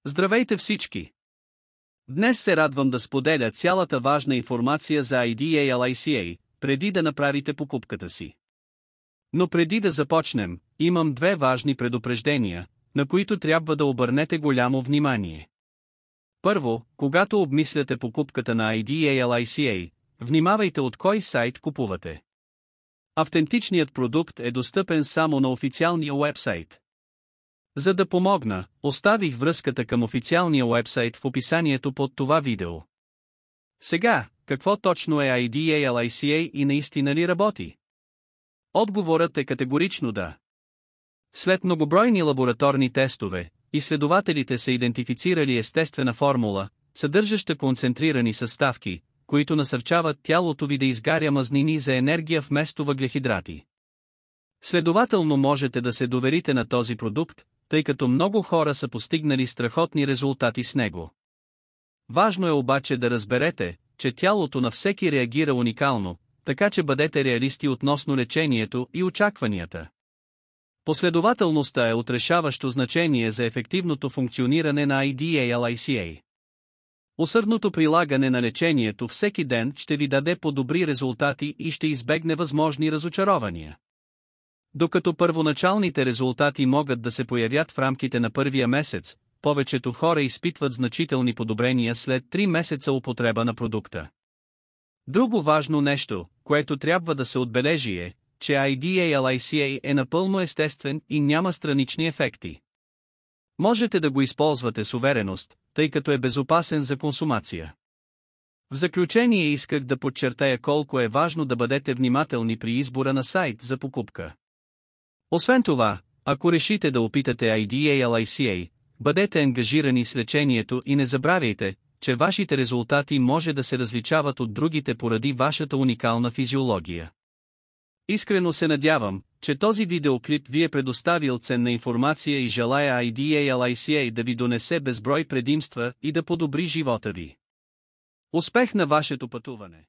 Здравейте всички! Днес се радвам да споделя цялата важна информация за IDEA, преди да направите покупката си. Но преди да започнем, имам две важни предупреждения, на които трябва да обърнете голямо внимание. Първо, когато обмисляте покупката на IDEA, внимавайте от кой сайт купувате. Автентичният продукт е достъпен само на официалния уебсайт. За да помогна, оставих връзката към официалния уебсайт в описанието под това видео. Сега, какво точно е IDEA и наистина ли работи? Отговорът е категорично да. След многобройни лабораторни тестове, изследователите са идентифицирали естествена формула, съдържаща концентрирани съставки, които насърчават тялото ви да изгаря мазнини за енергия вместо въглехидрати. Следователно можете да се доверите на този продукт, тъй като много хора са постигнали страхотни резултати с него. Важно е обаче да разберете, че тялото на всеки реагира уникално, така че бъдете реалисти относно лечението и очакванията. Последователността е от решаващо значение за ефективното функциониране на IDEA. Усърдното прилагане на лечението всеки ден ще ви даде по-добри резултати и ще избегне възможни разочарования. Докато първоначалните резултати могат да се появят в рамките на първия месец, повечето хора изпитват значителни подобрения след 3 месеца употреба на продукта. Друго важно нещо, което трябва да се отбележи е, че IDEA е напълно естествен и няма странични ефекти. Можете да го използвате с увереност, тъй като е безопасен за консумация. В заключение исках да подчертая колко е важно да бъдете внимателни при избора на сайт за покупка. Освен това, ако решите да опитате IDEA, бъдете ангажирани с лечението и не забравяйте, че вашите резултати може да се различават от другите поради вашата уникална физиология. Искрено се надявам, че този видеоклип ви е предоставил ценна информация и желая IDEA да ви донесе безброй предимства и да подобри живота ви. Успех на вашето пътуване!